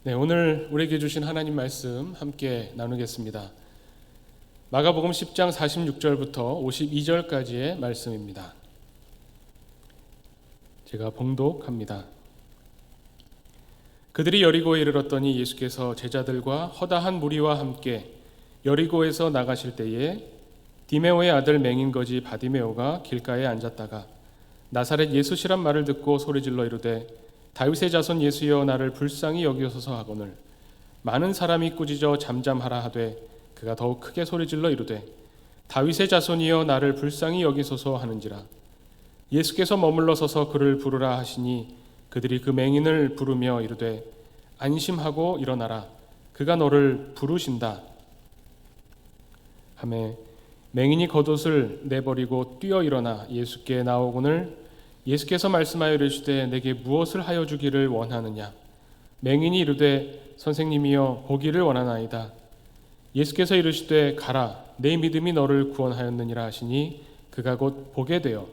네, 오늘 우리에게 주신 하나님 말씀 함께 나누겠습니다. 마가복음 10장 46절부터 52절까지의 말씀입니다. 제가 봉독합니다. 그들이 여리고에 이르렀더니 예수께서 제자들과 허다한 무리와 함께 여리고에서 나가실 때에 디메오의 아들 맹인 거지 바디메오가 길가에 앉았다가 나사렛 예수시란 말을 듣고 소리질러 이르되 다윗의 자손 예수여 나를 불쌍히 여기소서 하거늘 많은 사람이 꾸짖어 잠잠하라 하되 그가 더욱 크게 소리질러 이르되 다윗의 자손이여 나를 불쌍히 여기소서 하는지라. 예수께서 머물러 서서 그를 부르라 하시니 그들이 그 맹인을 부르며 이르되 안심하고 일어나라 그가 너를 부르신다 하매 맹인이 겉옷을 내버리고 뛰어 일어나 예수께 나오거늘 예수께서 말씀하여 이르시되 내게 무엇을 하여 주기를 원하느냐. 맹인이 이르되 선생님이여 보기를 원하나이다. 예수께서 이르시되 가라 내 믿음이 너를 구원하였느니라 하시니 그가 곧 보게 되어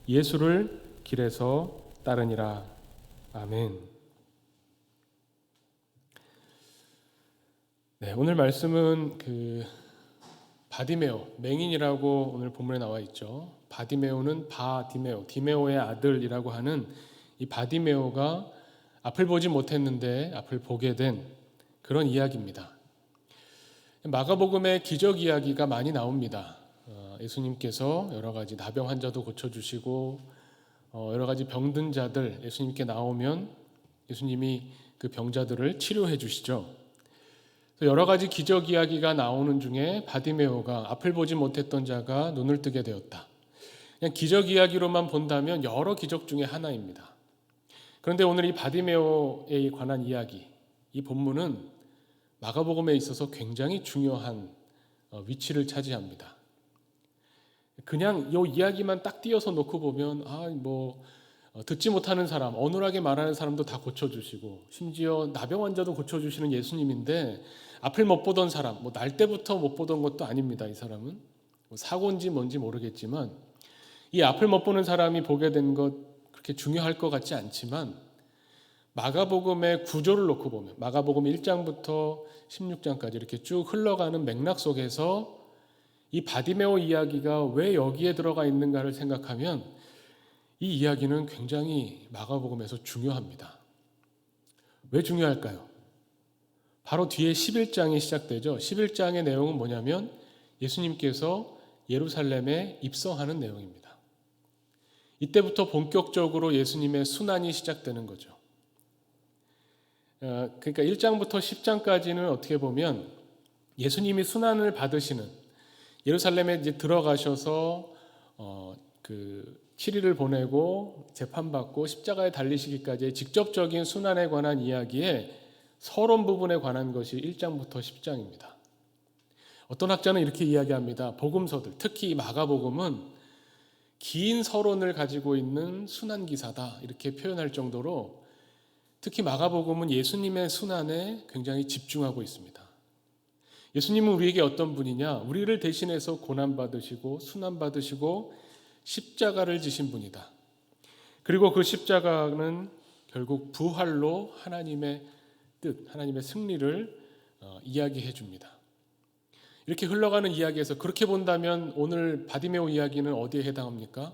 예수를 길에서 따르니라. 아멘. 네, 오늘 말씀은 바디메오, 맹인이라고 오늘 본문에 나와 있죠. 바디메오는 디메오의 아들이라고 하는 이 바디메오가 앞을 보지 못했는데 앞을 보게 된 그런 이야기입니다. 마가복음에 기적 이야기가 많이 나옵니다. 예수님께서 여러 가지 나병 환자도 고쳐주시고 여러 가지 병든 자들 예수님께 나오면 예수님이 그 병자들을 치료해 주시죠. 여러 가지 기적 이야기가 나오는 중에 바디메오가 앞을 보지 못했던 자가 눈을 뜨게 되었다. 그냥 기적 이야기로만 본다면 여러 기적 중에 하나입니다. 그런데 오늘 이 바디메오에 관한 이야기, 이 본문은 마가복음에 있어서 굉장히 중요한 위치를 차지합니다. 그냥 이 이야기만 딱 띄어서 놓고 보면 듣지 못하는 사람, 어눌하게 말하는 사람도 다 고쳐주시고 심지어 나병 환자도 고쳐주시는 예수님인데 앞을 못 보던 사람, 날 때부터 못 보던 것도 아닙니다. 이 사람은 사고인지 뭔지 모르겠지만 이 앞을 못 보는 사람이 보게 된 것 그렇게 중요할 것 같지 않지만 마가복음의 구조를 놓고 보면 마가복음 1장부터 16장까지 이렇게 쭉 흘러가는 맥락 속에서 이 바디메오 이야기가 왜 여기에 들어가 있는가를 생각하면 이 이야기는 굉장히 마가복음에서 중요합니다. 왜 중요할까요? 바로 뒤에 11장이 시작되죠. 11장의 내용은 뭐냐면 예수님께서 예루살렘에 입성하는 내용입니다. 이때부터 본격적으로 예수님의 순환이 시작되는 거죠. 그러니까 1장부터 10장까지는 어떻게 보면 예수님이 순환을 받으시는 예루살렘에 이제 들어가셔서 7일을 보내고 재판받고 십자가에 달리시기까지의 직접적인 순환에 관한 이야기에 서론 부분에 관한 것이 1장부터 10장입니다. 어떤 학자는 이렇게 이야기합니다. 복음서들, 특히 마가복음은 긴 서론을 가지고 있는 순환기사다 이렇게 표현할 정도로 특히 마가복음은 예수님의 순환에 굉장히 집중하고 있습니다. 예수님은 우리에게 어떤 분이냐? 우리를 대신해서 고난받으시고 순환받으시고 십자가를 지신 분이다. 그리고 그 십자가는 결국 부활로 하나님의 뜻, 하나님의 승리를 이야기해 줍니다. 이렇게 흘러가는 이야기에서 그렇게 본다면 오늘 바디메오 이야기는 어디에 해당합니까?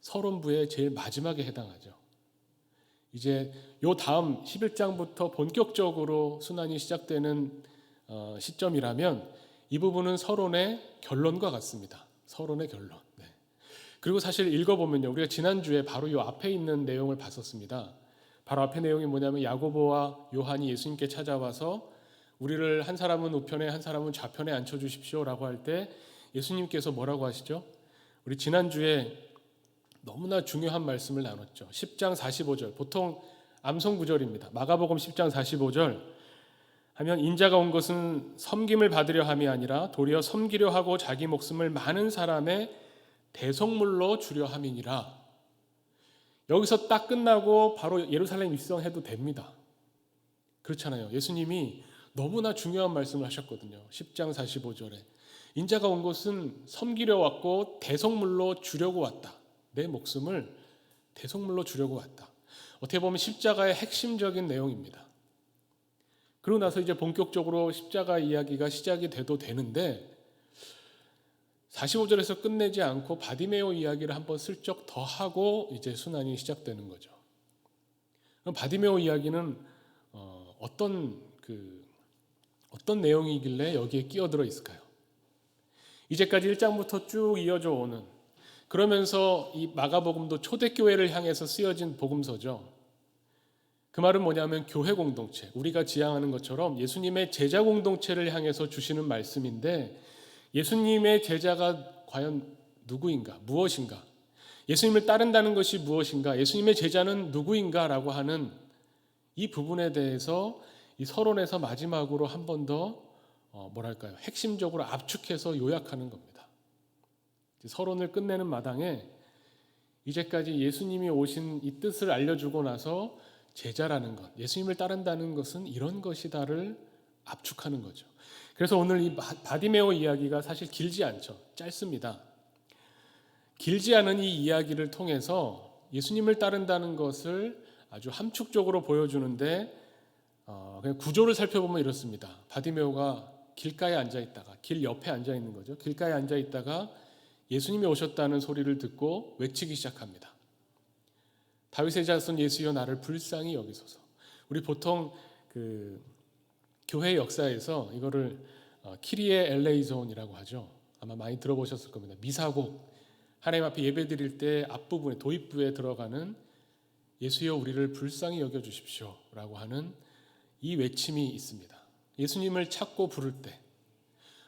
서론부의 제일 마지막에 해당하죠. 이제 요 다음 11장부터 본격적으로 순환이 시작되는 시점이라면 이 부분은 서론의 결론과 같습니다. 서론의 결론. 네. 그리고 사실 읽어보면요. 우리가 지난주에 바로 이 앞에 있는 내용을 봤었습니다. 바로 앞에 내용이 뭐냐면 야고보와 요한이 예수님께 찾아와서 우리를 한 사람은 우편에 한 사람은 좌편에 앉혀주십시오 라고 할 때 예수님께서 뭐라고 하시죠? 우리 지난주에 너무나 중요한 말씀을 나눴죠. 10장 45절 보통 암송 구절입니다. 마가복음 10장 45절 하면 인자가 온 것은 섬김을 받으려 함이 아니라 도리어 섬기려 하고 자기 목숨을 많은 사람의 대속물로 주려 함이니라. 여기서 딱 끝나고 바로 예루살렘 입성해도 됩니다. 그렇잖아요. 예수님이 너무나 중요한 말씀을 하셨거든요. 10장 45절에 인자가 온 것은 섬기려 왔고 대속물로 주려고 왔다. 내 목숨을 대속물로 주려고 왔다. 어떻게 보면 십자가의 핵심적인 내용입니다. 그러고 나서 이제 본격적으로 십자가 이야기가 시작이 돼도 되는데 45절에서 끝내지 않고 바디메오 이야기를 한번 슬쩍 더 하고 이제 순환이 시작되는 거죠. 그럼 바디메오 이야기는 어떤 내용이길래 여기에 끼어들어 있을까요? 이제까지 1장부터 쭉 이어져 오는, 그러면서 이 마가복음도 초대교회를 향해서 쓰여진 복음서죠. 그 말은 뭐냐면 교회 공동체, 우리가 지향하는 것처럼 예수님의 제자 공동체를 향해서 주시는 말씀인데, 예수님의 제자가 과연 누구인가, 무엇인가, 예수님을 따른다는 것이 무엇인가, 예수님의 제자는 누구인가 라고 하는 이 부분에 대해서 이 서론에서 마지막으로 한 번 더 핵심적으로 압축해서 요약하는 겁니다. 서론을 끝내는 마당에 이제까지 예수님이 오신 이 뜻을 알려주고 나서 제자라는 것, 예수님을 따른다는 것은 이런 것이다를 압축하는 거죠. 그래서 오늘 이 바디메오 이야기가 사실 길지 않죠. 짧습니다. 길지 않은 이 이야기를 통해서 예수님을 따른다는 것을 아주 함축적으로 보여주는데, 그냥 구조를 살펴보면 이렇습니다. 바디메오가 길가에 앉아있다가, 길 옆에 앉아있는 거죠. 길가에 앉아있다가 예수님이 오셨다는 소리를 듣고 외치기 시작합니다. 다윗의 자손 예수여 나를 불쌍히 여기소서. 우리 보통 교회 역사에서 이거를 키리에 엘레이존이라고 하죠. 아마 많이 들어보셨을 겁니다. 미사곡, 하나님 앞에 예배 드릴 때 앞부분에, 도입부에 들어가는 예수여 우리를 불쌍히 여겨주십시오 라고 하는 이 외침이 있습니다. 예수님을 찾고 부를 때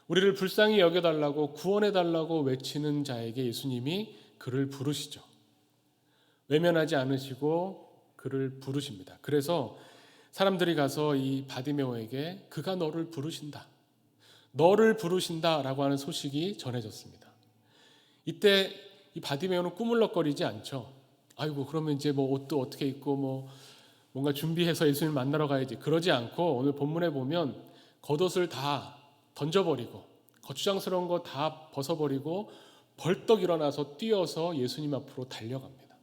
우리를 불쌍히 여겨달라고, 구원해달라고 외치는 자에게 예수님이 그를 부르시죠. 외면하지 않으시고 그를 부르십니다. 그래서 사람들이 가서 이 바디메오에게 그가 너를 부르신다라고 하는 소식이 전해졌습니다. 이때 이 바디메오는 꾸물럭거리지 않죠. 아이고 그러면 이제 뭐 옷도 어떻게 입고 뭔가 준비해서 예수님을 만나러 가야지, 그러지 않고 오늘 본문에 보면 겉옷을 다 던져버리고 거추장스러운 거 다 벗어버리고 벌떡 일어나서 뛰어서 예수님 앞으로 달려갑니다.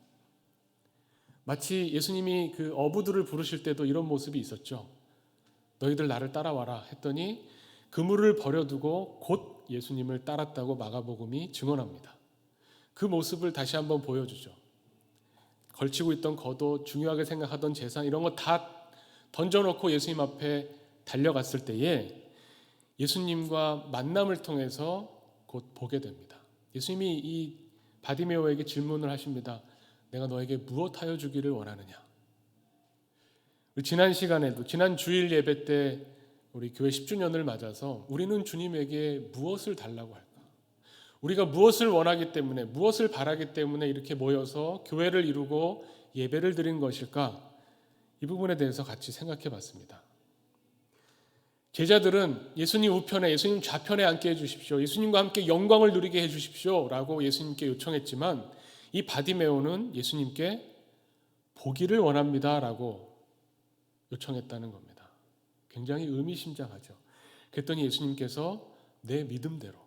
마치 예수님이 그 어부들을 부르실 때도 이런 모습이 있었죠. 너희들 나를 따라와라 했더니 그물을 버려두고 곧 예수님을 따랐다고 마가복음이 증언합니다. 그 모습을 다시 한번 보여주죠. 걸치고 있던 겉옷, 중요하게 생각하던 재산, 이런 거 다 던져놓고 예수님 앞에 달려갔을 때에 예수님과 만남을 통해서 곧 보게 됩니다. 예수님이 이 바디메오에게 질문을 하십니다. 내가 너에게 무엇하여 주기를 원하느냐. 지난 시간에도, 지난 주일 예배 때 우리 교회 10주년을 맞아서 우리는 주님에게 무엇을 달라고 할까? 우리가 무엇을 원하기 때문에, 무엇을 바라기 때문에 이렇게 모여서 교회를 이루고 예배를 드린 것일까? 이 부분에 대해서 같이 생각해 봤습니다. 제자들은 예수님 우편에, 예수님 좌편에 앉게 해주십시오, 예수님과 함께 영광을 누리게 해주십시오 라고 예수님께 요청했지만, 이 바디메오는 예수님께 보기를 원합니다 라고 요청했다는 겁니다. 굉장히 의미심장하죠. 그랬더니 예수님께서 내 믿음대로,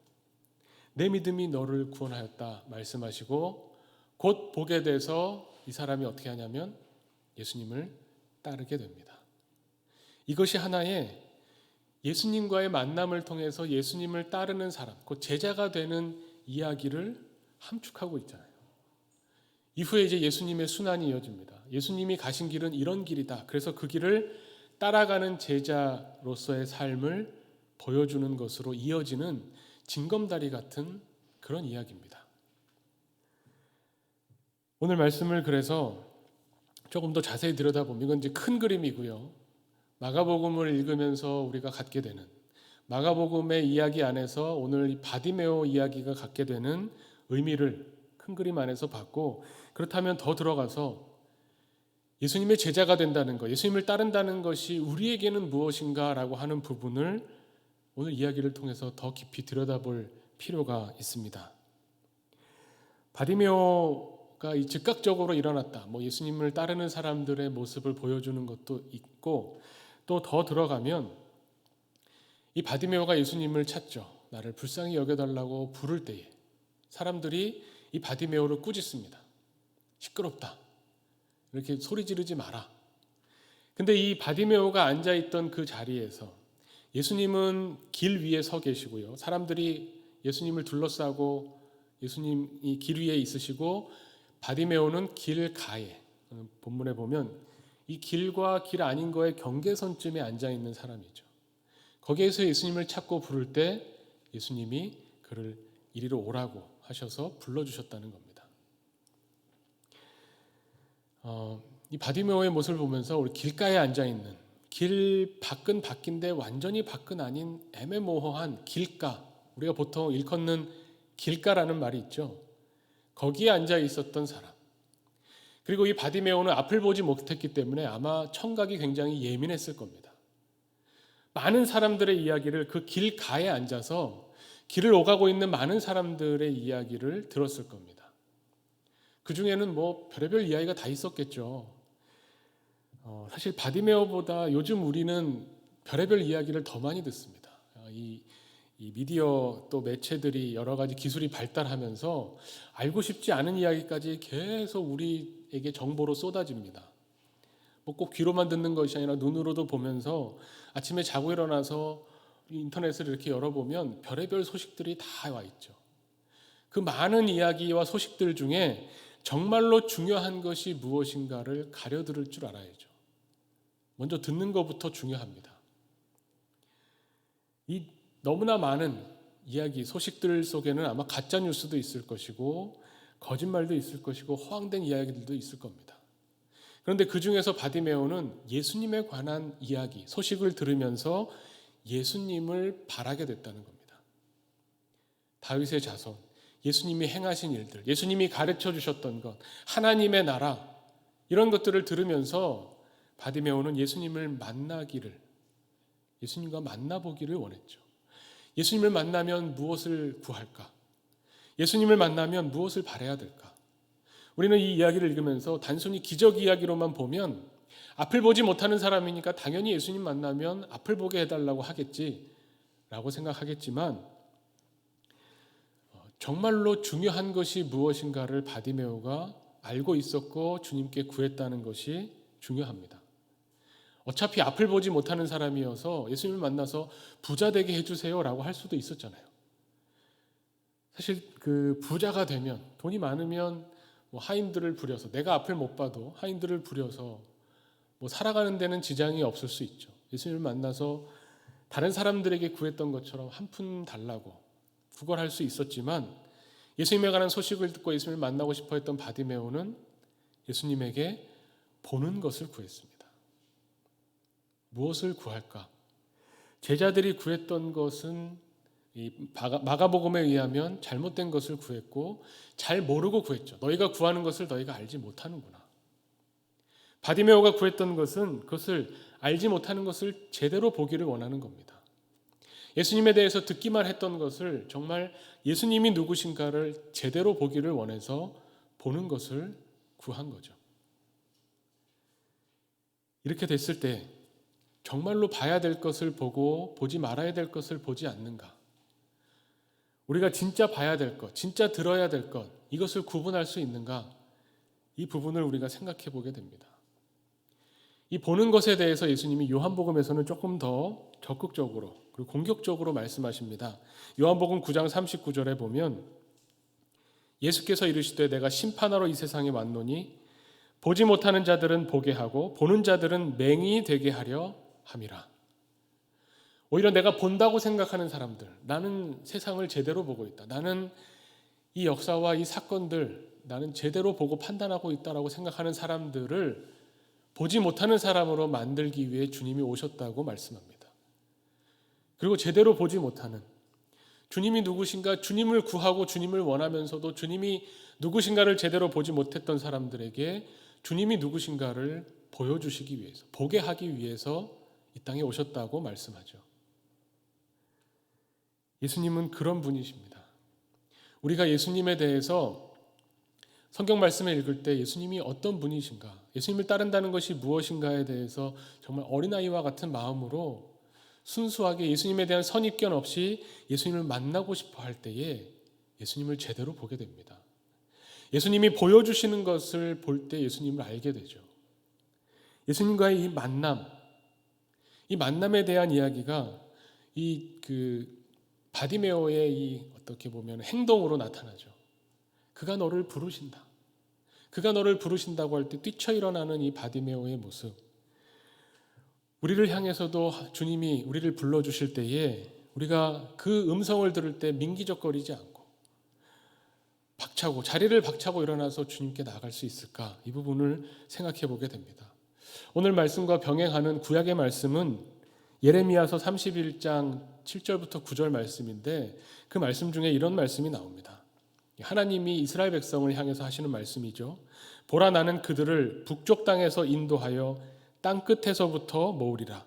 내 믿음이 너를 구원하였다 말씀하시고 곧 보게 돼서 이 사람이 어떻게 하냐면 예수님을 따르게 됩니다. 이것이 하나의 예수님과의 만남을 통해서 예수님을 따르는 사람, 곧 제자가 되는 이야기를 함축하고 있잖아요. 이후에 이제 예수님의 순환이 이어집니다. 예수님이 가신 길은 이런 길이다. 그래서 그 길을 따라가는 제자로서의 삶을 보여주는 것으로 이어지는 징검다리 같은 그런 이야기입니다. 오늘 말씀을 그래서 조금 더 자세히 들여다보면 이건 이제 큰 그림이고요. 마가복음을 읽으면서 우리가 갖게 되는, 마가복음의 이야기 안에서 오늘 이 바디메오 이야기가 갖게 되는 의미를 큰 그림 안에서 봤고, 그렇다면 더 들어가서 예수님의 제자가 된다는 것, 예수님을 따른다는 것이 우리에게는 무엇인가라고 하는 부분을 오늘 이야기를 통해서 더 깊이 들여다볼 필요가 있습니다. 바디메오가 즉각적으로 일어났다, 예수님을 따르는 사람들의 모습을 보여주는 것도 있고, 또 더 들어가면 이 바디메오가 예수님을 찾죠. 나를 불쌍히 여겨달라고 부를 때에 사람들이 이 바디메오를 꾸짖습니다. 시끄럽다, 이렇게 소리 지르지 마라. 근데 이 바디메오가 앉아있던 그 자리에서 예수님은 길 위에 서 계시고요. 사람들이 예수님을 둘러싸고 예수님이 길 위에 있으시고 바디메오는 길 가에, 본문에 보면 이 길과 길 아닌 거의 경계선쯤에 앉아있는 사람이죠. 거기에서 예수님을 찾고 부를 때 예수님이 그를 이리로 오라고 하셔서 불러주셨다는 겁니다. 이 바디메오의 모습을 보면서 우리 길가에 앉아있는, 길 밖은 밖인데 완전히 밖은 아닌 애매모호한 길가, 우리가 보통 일컫는 길가라는 말이 있죠. 거기에 앉아 있었던 사람. 그리고 이 바디메오는 앞을 보지 못했기 때문에 아마 청각이 굉장히 예민했을 겁니다. 많은 사람들의 이야기를, 그 길가에 앉아서 길을 오가고 있는 많은 사람들의 이야기를 들었을 겁니다. 그 중에는 뭐 별의별 이야기가 다 있었겠죠. 사실 바디메오보다 요즘 우리는 별의별 이야기를 더 많이 듣습니다. 이 미디어 또 매체들이 여러 가지 기술이 발달하면서 알고 싶지 않은 이야기까지 계속 우리에게 정보로 쏟아집니다. 뭐 꼭 귀로만 듣는 것이 아니라 눈으로도 보면서 아침에 자고 일어나서 인터넷을 이렇게 열어보면 별의별 소식들이 다 와 있죠. 그 많은 이야기와 소식들 중에 정말로 중요한 것이 무엇인가를 가려들을 줄 알아야죠. 먼저 듣는 것부터 중요합니다. 이 너무나 많은 이야기, 소식들 속에는 아마 가짜 뉴스도 있을 것이고 거짓말도 있을 것이고 허황된 이야기들도 있을 겁니다. 그런데 그 중에서 바디메오는 예수님에 관한 이야기, 소식을 들으면서 예수님을 바라게 됐다는 겁니다. 다윗의 자손, 예수님이 행하신 일들, 예수님이 가르쳐 주셨던 것, 하나님의 나라, 이런 것들을 들으면서 바디메오는 예수님을 만나기를, 예수님과 만나보기를 원했죠. 예수님을 만나면 무엇을 구할까? 예수님을 만나면 무엇을 바라야 될까? 우리는 이 이야기를 읽으면서 단순히 기적 이야기로만 보면 앞을 보지 못하는 사람이니까 당연히 예수님 만나면 앞을 보게 해달라고 하겠지라고 생각하겠지만 정말로 중요한 것이 무엇인가를 바디메오가 알고 있었고 주님께 구했다는 것이 중요합니다. 어차피 앞을 보지 못하는 사람이어서 예수님을 만나서 부자 되게 해주세요라고 할 수도 있었잖아요. 사실 그 부자가 되면, 돈이 많으면 뭐 하인들을 부려서, 내가 앞을 못 봐도 하인들을 부려서 뭐 살아가는 데는 지장이 없을 수 있죠. 예수님을 만나서 다른 사람들에게 구했던 것처럼 한 푼 달라고 구걸할 수 있었지만 예수님에 관한 소식을 듣고 예수님을 만나고 싶어 했던 바디메오는 예수님에게 보는 것을 구했습니다. 무엇을 구할까? 제자들이 구했던 것은 이 마가복음에 의하면 잘못된 것을 구했고 잘 모르고 구했죠. 너희가 구하는 것을 너희가 알지 못하는구나. 바디메오가 구했던 것은 그것을 알지 못하는 것을 제대로 보기를 원하는 겁니다. 예수님에 대해서 듣기만 했던 것을 정말 예수님이 누구신가를 제대로 보기를 원해서 보는 것을 구한 거죠. 이렇게 됐을 때 정말로 봐야 될 것을 보고 보지 말아야 될 것을 보지 않는가? 우리가 진짜 봐야 될 것, 진짜 들어야 될 것, 이것을 구분할 수 있는가? 이 부분을 우리가 생각해 보게 됩니다. 이 보는 것에 대해서 예수님이 요한복음에서는 조금 더 적극적으로 그리고 공격적으로 말씀하십니다. 요한복음 9장 39절에 보면 예수께서 이르시되 내가 심판하러 이 세상에 왔노니 보지 못하는 자들은 보게 하고 보는 자들은 맹인이 되게 하려 함이라. 오히려 내가 본다고 생각하는 사람들, 나는 세상을 제대로 보고 있다, 나는 이 역사와 이 사건들 나는 제대로 보고 판단하고 있다라고 생각하는 사람들을 보지 못하는 사람으로 만들기 위해 주님이 오셨다고 말씀합니다. 그리고 제대로 보지 못하는, 주님이 누구신가, 주님을 구하고 주님을 원하면서도 주님이 누구신가를 제대로 보지 못했던 사람들에게 주님이 누구신가를 보여주시기 위해서, 보게 하기 위해서 이 땅에 오셨다고 말씀하죠. 예수님은 그런 분이십니다. 우리가 예수님에 대해서 성경 말씀을 읽을 때 예수님이 어떤 분이신가, 예수님을 따른다는 것이 무엇인가에 대해서 정말 어린아이와 같은 마음으로 순수하게 예수님에 대한 선입견 없이 예수님을 만나고 싶어 할 때에 예수님을 제대로 보게 됩니다. 예수님이 보여주시는 것을 볼 때 예수님을 알게 되죠. 예수님과의 이 만남에 대한 이야기가 바디메오의 어떻게 보면 행동으로 나타나죠. 그가 너를 부르신다. 그가 너를 부르신다고 할 때 뛰쳐 일어나는 이 바디메오의 모습. 우리를 향해서도 주님이 우리를 불러주실 때에 우리가 그 음성을 들을 때 민기적거리지 않고 자리를 박차고 일어나서 주님께 나아갈 수 있을까? 이 부분을 생각해 보게 됩니다. 오늘 말씀과 병행하는 구약의 말씀은 예레미야서 31장 7절부터 9절 말씀인데 그 말씀 중에 이런 말씀이 나옵니다. 하나님이 이스라엘 백성을 향해서 하시는 말씀이죠. 보라, 나는 그들을 북쪽 땅에서 인도하여 땅 끝에서부터 모으리라.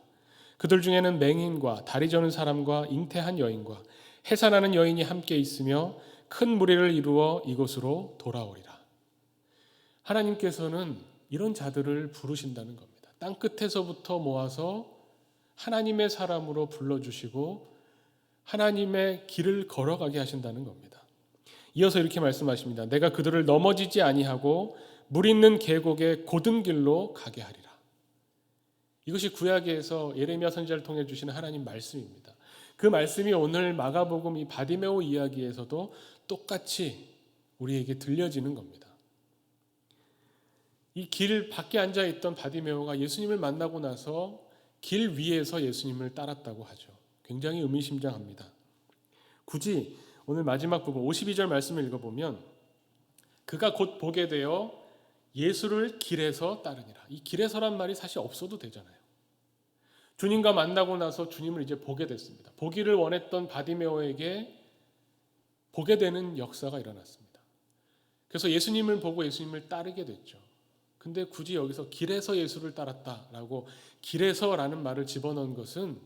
그들 중에는 맹인과 다리 저는 사람과 잉태한 여인과 해산하는 여인이 함께 있으며 큰 무리를 이루어 이곳으로 돌아오리라. 하나님께서는 이런 자들을 부르신다는 겁니다. 땅 끝에서부터 모아서 하나님의 사람으로 불러주시고 하나님의 길을 걸어가게 하신다는 겁니다. 이어서 이렇게 말씀하십니다. 내가 그들을 넘어지지 아니하고 물 있는 계곡의 고든 길로 가게 하리라. 이것이 구약에서 예레미야 선지자를 통해 주시는 하나님 말씀입니다. 그 말씀이 오늘 마가복음 이 바디메오 이야기에서도 똑같이 우리에게 들려지는 겁니다. 이 길 밖에 앉아 있던 바디메오가 예수님을 만나고 나서 길 위에서 예수님을 따랐다고 하죠. 굉장히 의미심장합니다. 굳이 오늘 마지막 부분 52절 말씀을 읽어보면 그가 곧 보게 되어 예수를 길에서 따르니라. 이 길에서란 말이 사실 없어도 되잖아요. 주님과 만나고 나서 주님을 이제 보게 됐습니다. 보기를 원했던 바디메오에게 보게 되는 역사가 일어났습니다. 그래서 예수님을 보고 예수님을 따르게 됐죠. 근데 굳이 여기서 길에서 예수를 따랐다라고 길에서라는 말을 집어넣은 것은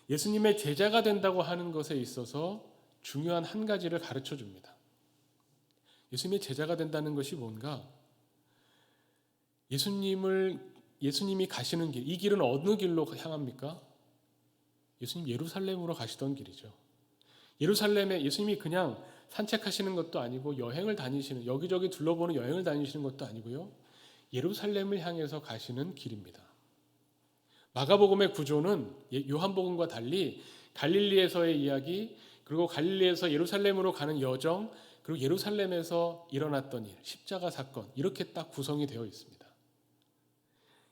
예수님의 제자가 된다고 하는 것에 있어서 중요한 한 가지를 가르쳐 줍니다. 예수님의 제자가 된다는 것이 뭔가? 예수님이 가시는 길, 이 길은 어느 길로 향합니까? 예수님 예루살렘으로 가시던 길이죠. 예루살렘에 예수님이 그냥 산책하시는 것도 아니고 여행을 다니시는, 여기저기 둘러보는 여행을 다니시는 것도 아니고요. 예루살렘을 향해서 가시는 길입니다. 마가복음의 구조는 요한복음과 달리 갈릴리에서의 이야기, 그리고 갈릴리에서 예루살렘으로 가는 여정, 그리고 예루살렘에서 일어났던 일, 십자가 사건, 이렇게 딱 구성이 되어 있습니다.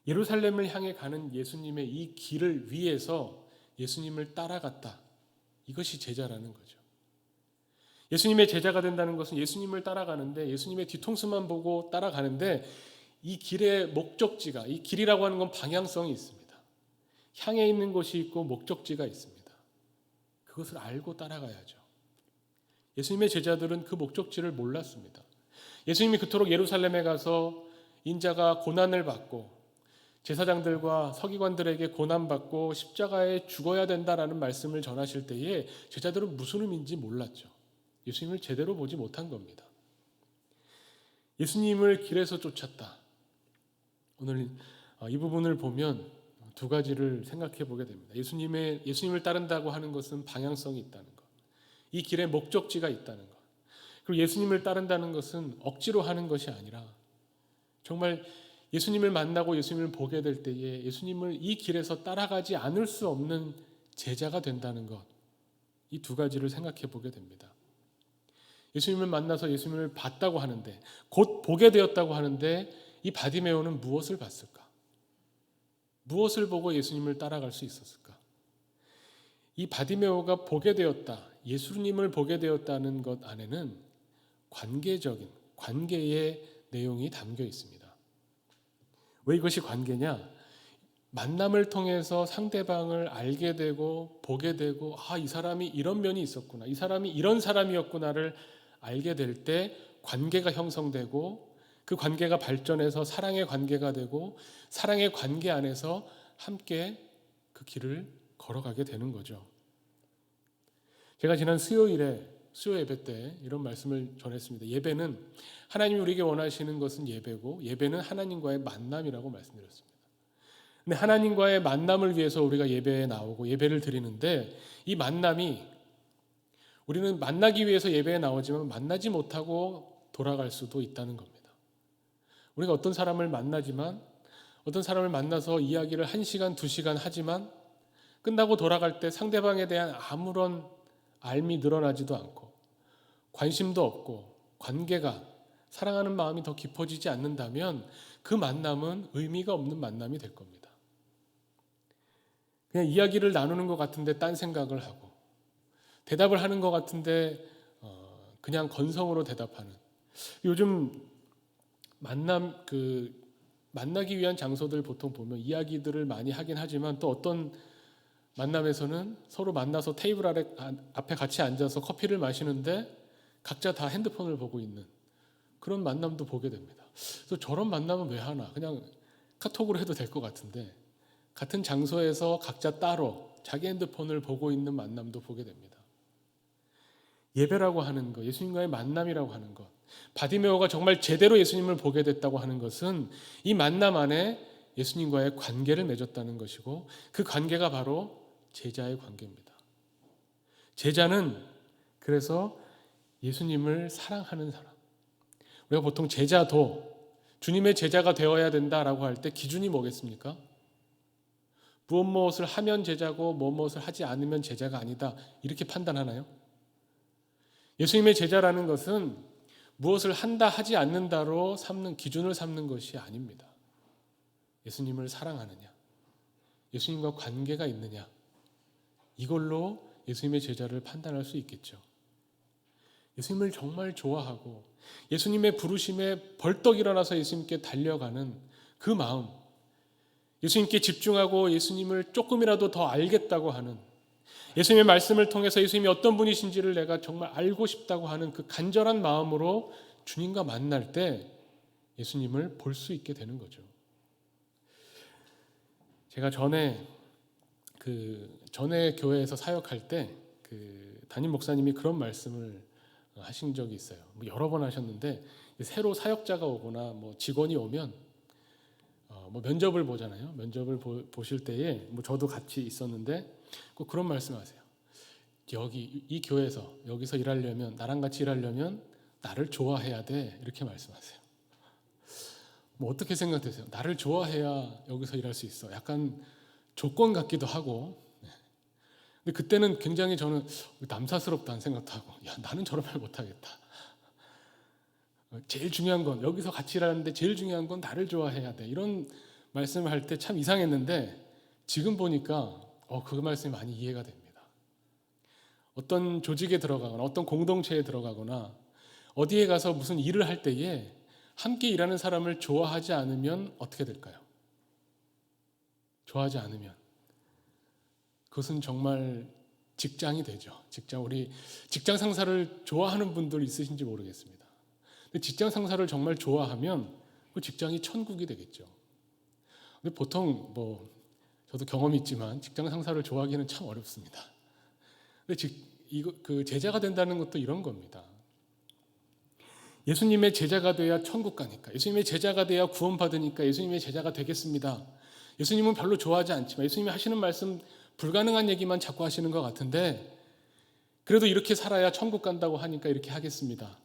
예루살렘을 향해 가는 예수님의 이 길을 위해서 예수님을 따라갔다. 이것이 제자라는 거죠. 예수님의 제자가 된다는 것은 예수님을 따라가는데, 예수님의 뒤통수만 보고 따라가는데, 이 길의 목적지가, 이 길이라고 하는 건 방향성이 있습니다. 향해 있는 곳이 있고 목적지가 있습니다. 그것을 알고 따라가야죠. 예수님의 제자들은 그 목적지를 몰랐습니다. 예수님이 그토록 예루살렘에 가서 인자가 고난을 받고 제사장들과 서기관들에게 고난받고 십자가에 죽어야 된다라는 말씀을 전하실 때에 제자들은 무슨 의미인지 몰랐죠. 예수님을 제대로 보지 못한 겁니다. 예수님을 길에서 쫓았다. 오늘 이 부분을 보면 두 가지를 생각해 보게 됩니다. 예수님을 따른다고 하는 것은 방향성이 있다는 것, 이 길에 목적지가 있다는 것, 그리고 예수님을 따른다는 것은 억지로 하는 것이 아니라 정말 예수님을 만나고 예수님을 보게 될 때에 예수님을 이 길에서 따라가지 않을 수 없는 제자가 된다는 것, 이 두 가지를 생각해 보게 됩니다. 예수님을 만나서 예수님을 봤다고 하는데, 곧 보게 되었다고 하는데, 이 바디메오는 무엇을 봤을까? 무엇을 보고 예수님을 따라갈 수 있었을까? 이 바디메오가 보게 되었다, 예수님을 보게 되었다는 것 안에는 관계적인, 관계의 내용이 담겨 있습니다. 왜 이것이 관계냐? 만남을 통해서 상대방을 알게 되고 보게 되고, 이 사람이 이런 면이 있었구나, 이 사람이 이런 사람이었구나를 알게 될 때 관계가 형성되고, 그 관계가 발전해서 사랑의 관계가 되고, 사랑의 관계 안에서 함께 그 길을 걸어가게 되는 거죠. 제가 지난 수요 예배 때 이런 말씀을 전했습니다. 예배는, 하나님이 우리에게 원하시는 것은 예배고, 예배는 하나님과의 만남이라고 말씀드렸습니다. 근데 하나님과의 만남을 위해서 우리가 예배에 나오고 예배를 드리는데, 이 만남이, 우리는 만나기 위해서 예배에 나오지만 만나지 못하고 돌아갈 수도 있다는 겁니다. 우리가 어떤 사람을 만나지만 어떤 사람을 만나서 이야기를 1시간, 2시간 하지만 끝나고 돌아갈 때 상대방에 대한 아무런 알미 늘어나지도 않고 관심도 없고 관계가 사랑하는 마음이 더 깊어지지 않는다면 그 만남은 의미가 없는 만남이 될 겁니다. 그냥 이야기를 나누는 것 같은데 딴 생각을 하고 대답을 하는 것 같은데 그냥 건성으로 대답하는. 요즘 만나기 위한 장소들 보통 보면 이야기들을 많이 하긴 하지만 또 어떤 만남에서는 서로 만나서 테이블 앞에 같이 앉아서 커피를 마시는데 각자 다 핸드폰을 보고 있는 그런 만남도 보게 됩니다. 그래서 저런 만남은 왜 하나? 그냥 카톡으로 해도 될 것 같은데 같은 장소에서 각자 따로 자기 핸드폰을 보고 있는 만남도 보게 됩니다. 예배라고 하는 것, 예수님과의 만남이라고 하는 것, 바디메오가 정말 제대로 예수님을 보게 됐다고 하는 것은 이 만남 안에 예수님과의 관계를 맺었다는 것이고 그 관계가 바로 제자의 관계입니다. 제자는 그래서 예수님을 사랑하는 사람. 우리가 보통 제자도 주님의 제자가 되어야 된다라고 할 때 기준이 뭐겠습니까? 무엇을 하면 제자고 무엇을 하지 않으면 제자가 아니다 이렇게 판단하나요? 예수님의 제자라는 것은 무엇을 한다 하지 않는다로 기준을 삼는 것이 아닙니다. 예수님을 사랑하느냐, 예수님과 관계가 있느냐, 이걸로 예수님의 제자를 판단할 수 있겠죠. 예수님을 정말 좋아하고 예수님의 부르심에 벌떡 일어나서 예수님께 달려가는 그 마음, 예수님께 집중하고 예수님을 조금이라도 더 알겠다고 하는, 예수님의 말씀을 통해서 예수님이 어떤 분이신지를 내가 정말 알고 싶다고 하는 그 간절한 마음으로 주님과 만날 때 예수님을 볼 수 있게 되는 거죠. 제가 전에 교회에서 사역할 때 담임 목사님이 그런 말씀을 하신 적이 있어요. 여러 번 하셨는데 새로 사역자가 오거나 직원이 오면 면접을 보잖아요. 면접을 보실 때에 저도 같이 있었는데 꼭 그런 말씀하세요. 이 교회에서 여기서 일하려면 나랑 같이 일하려면 나를 좋아해야 돼 이렇게 말씀하세요. 어떻게 생각되세요? 나를 좋아해야 여기서 일할 수 있어. 약간 조건 같기도 하고. 근데 그때는 굉장히 저는 남사스럽다는 생각도 하고, 나는 저런 말 못하겠다. 제일 중요한 건 여기서 같이 일하는데 제일 중요한 건 나를 좋아해야 돼. 이런 말씀을 할 때 참 이상했는데 지금 보니까 그 말씀이 많이 이해가 됩니다. 어떤 조직에 들어가거나 어떤 공동체에 들어가거나 어디에 가서 무슨 일을 할 때에 함께 일하는 사람을 좋아하지 않으면 어떻게 될까요? 좋아하지 않으면 그것은 정말 직장이 되죠. 우리 직장 상사를 좋아하는 분들 있으신지 모르겠습니다. 근데 직장 상사를 정말 좋아하면 그 직장이 천국이 되겠죠. 근데 보통 저도 경험이 있지만 직장 상사를 좋아하기는 참 어렵습니다. 근데 제자가 된다는 것도 이런 겁니다. 예수님의 제자가 돼야 천국 가니까, 예수님의 제자가 돼야 구원받으니까 예수님의 제자가 되겠습니다. 예수님은 별로 좋아하지 않지만 예수님이 하시는 말씀 불가능한 얘기만 자꾸 하시는 것 같은데 그래도 이렇게 살아야 천국 간다고 하니까 이렇게 하겠습니다.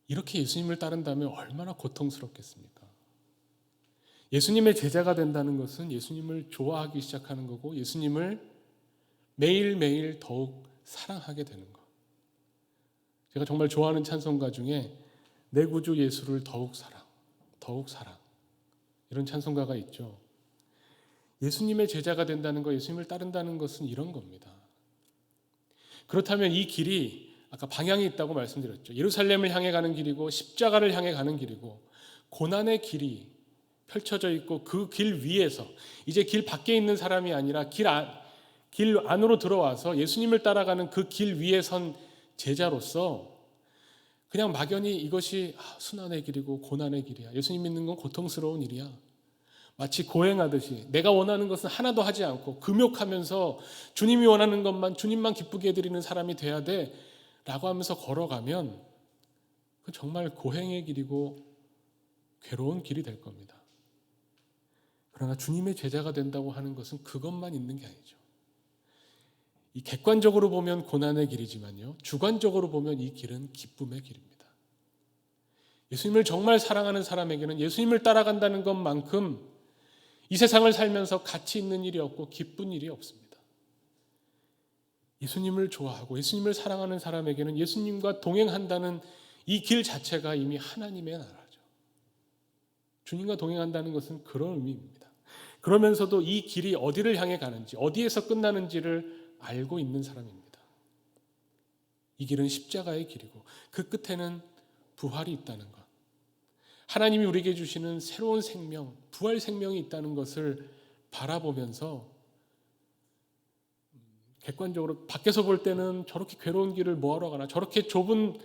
이렇게 예수님을 따른다면 얼마나 고통스럽겠습니까? 예수님의 제자가 된다는 것은 예수님을 좋아하기 시작하는 거고 예수님을 매일매일 더욱 사랑하게 되는 것. 제가 정말 좋아하는 찬송가 중에 내 구주 예수를 더욱 사랑 이런 찬송가가 있죠. 예수님의 제자가 된다는 것, 예수님을 따른다는 것은 이런 겁니다. 그렇다면 이 길이 아까 방향이 있다고 말씀드렸죠. 예루살렘을 향해 가는 길이고 십자가를 향해 가는 길이고 고난의 길이 펼쳐져 있고 그 길 위에서 이제 길 밖에 있는 사람이 아니라 길 안으로 들어와서 예수님을 따라가는 그 길 위에 선 제자로서 그냥 막연히 이것이 순환의 길이고 고난의 길이야. 예수님 믿는 건 고통스러운 일이야. 마치 고행하듯이 내가 원하는 것은 하나도 하지 않고 금욕하면서 주님이 원하는 것만 주님만 기쁘게 해드리는 사람이 돼야 돼 라고 하면서 걸어가면 그 정말 고행의 길이고 괴로운 길이 될 겁니다. 그러나 주님의 제자가 된다고 하는 것은 그것만 있는 게 아니죠. 이 객관적으로 보면 고난의 길이지만요, 주관적으로 보면 이 길은 기쁨의 길입니다. 예수님을 정말 사랑하는 사람에게는 예수님을 따라간다는 것만큼 이 세상을 살면서 가치 있는 일이 없고 기쁜 일이 없습니다. 예수님을 좋아하고 예수님을 사랑하는 사람에게는 예수님과 동행한다는 이 길 자체가 이미 하나님의 나라죠. 주님과 동행한다는 것은 그런 의미입니다. 그러면서도 이 길이 어디를 향해 가는지, 어디에서 끝나는지를 알고 있는 사람입니다. 이 길은 십자가의 길이고 그 끝에는 부활이 있다는 것. 하나님이 우리에게 주시는 새로운 생명, 부활 생명이 있다는 것을 바라보면서 객관적으로 밖에서 볼 때는 저렇게 괴로운 길을 뭐하러 가나, 저렇게 좁은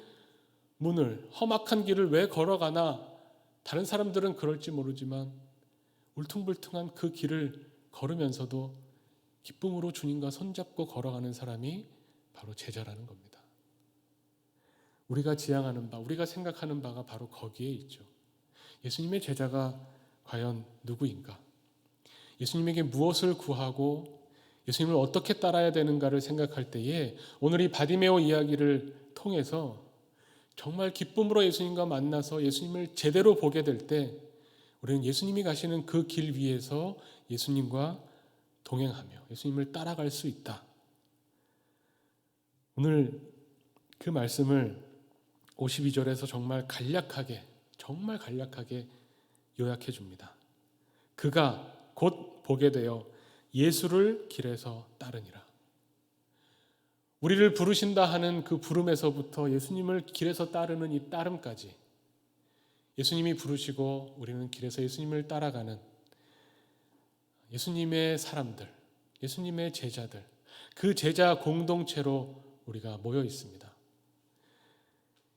문을, 험악한 길을 왜 걸어가나, 다른 사람들은 그럴지 모르지만 울퉁불퉁한 그 길을 걸으면서도 기쁨으로 주님과 손잡고 걸어가는 사람이 바로 제자라는 겁니다. 우리가 지향하는 바, 우리가 생각하는 바가 바로 거기에 있죠. 예수님의 제자가 과연 누구인가? 예수님에게 무엇을 구하고 예수님을 어떻게 따라야 되는가를 생각할 때에 오늘 이 바디메오 이야기를 통해서 정말 기쁨으로 예수님과 만나서 예수님을 제대로 보게 될 때 우리는 예수님이 가시는 그 길 위에서 예수님과 동행하며 예수님을 따라갈 수 있다. 오늘 그 말씀을 52절에서 정말 간략하게 요약해 줍니다. 그가 곧 보게 되어 예수를 길에서 따르니라. 우리를 부르신다 하는 그 부름에서부터 예수님을 길에서 따르는 이 따름까지, 예수님이 부르시고 우리는 길에서 예수님을 따라가는 예수님의 사람들, 예수님의 제자들, 그 제자 공동체로 우리가 모여 있습니다.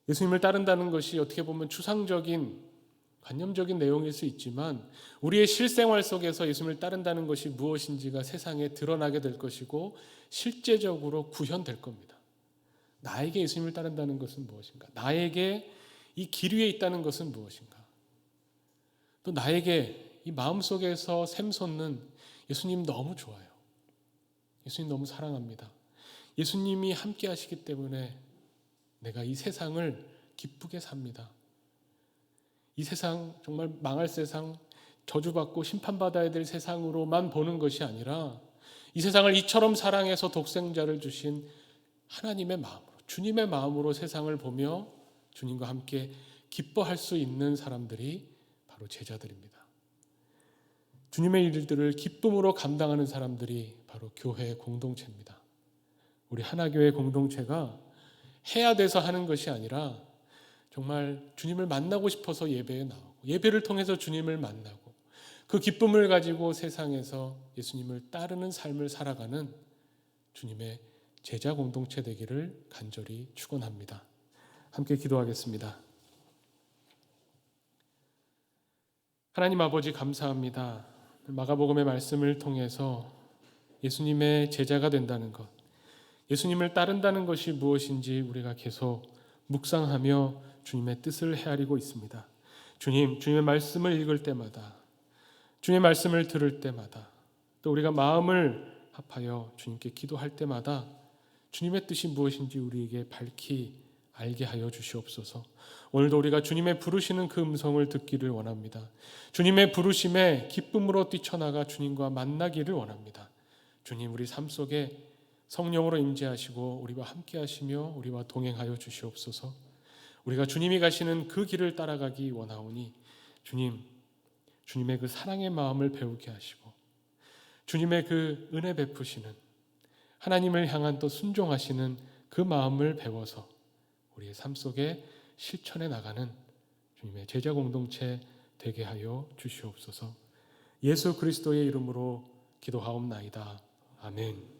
예수님을 따른다는 것이 어떻게 보면 추상적인 관념적인 내용일 수 있지만 우리의 실생활 속에서 예수님을 따른다는 것이 무엇인지가 세상에 드러나게 될 것이고 실제적으로 구현될 겁니다. 나에게 예수님을 따른다는 것은 무엇인가? 나에게 이 길 위에 있다는 것은 무엇인가? 또 나에게 이 마음속에서 샘솟는 예수님 너무 좋아요. 예수님 너무 사랑합니다. 예수님이 함께 하시기 때문에 내가 이 세상을 기쁘게 삽니다. 이 세상, 정말 망할 세상, 저주받고 심판받아야 될 세상으로만 보는 것이 아니라 이 세상을 이처럼 사랑해서 독생자를 주신 하나님의 마음으로, 주님의 마음으로 세상을 보며 주님과 함께 기뻐할 수 있는 사람들이 바로 제자들입니다. 주님의 일들을 기쁨으로 감당하는 사람들이 바로 교회 공동체입니다. 우리 하나교회 공동체가 해야 돼서 하는 것이 아니라 정말 주님을 만나고 싶어서 예배에 나오고 예배를 통해서 주님을 만나고 그 기쁨을 가지고 세상에서 예수님을 따르는 삶을 살아가는 주님의 제자 공동체 되기를 간절히 축원합니다. 함께 기도하겠습니다. 하나님 아버지 감사합니다. 마가복음의 말씀을 통해서 예수님의 제자가 된다는 것, 예수님을 따른다는 것이 무엇인지 우리가 계속 묵상하며 주님의 뜻을 헤아리고 있습니다. 주님의 말씀을 읽을 때마다, 주님의 말씀을 들을 때마다, 또 우리가 마음을 합하여 주님께 기도할 때마다 주님의 뜻이 무엇인지 우리에게 밝히 알게 하여 주시옵소서. 오늘도 우리가 주님의 부르시는 그 음성을 듣기를 원합니다. 주님의 부르심에 기쁨으로 뛰쳐나가 주님과 만나기를 원합니다. 주님, 우리 삶 속에 성령으로 임재하시고 우리와 함께 하시며 우리와 동행하여 주시옵소서. 우리가 주님이 가시는 그 길을 따라가기 원하오니 주님의 그 사랑의 마음을 배우게 하시고 주님의 그 은혜 베푸시는 하나님을 향한 또 순종하시는 그 마음을 배워서 우리의 삶 속에 실천해 나가는 주님의 제자 공동체 되게 하여 주시옵소서. 예수 그리스도의 이름으로 기도하옵나이다. 아멘.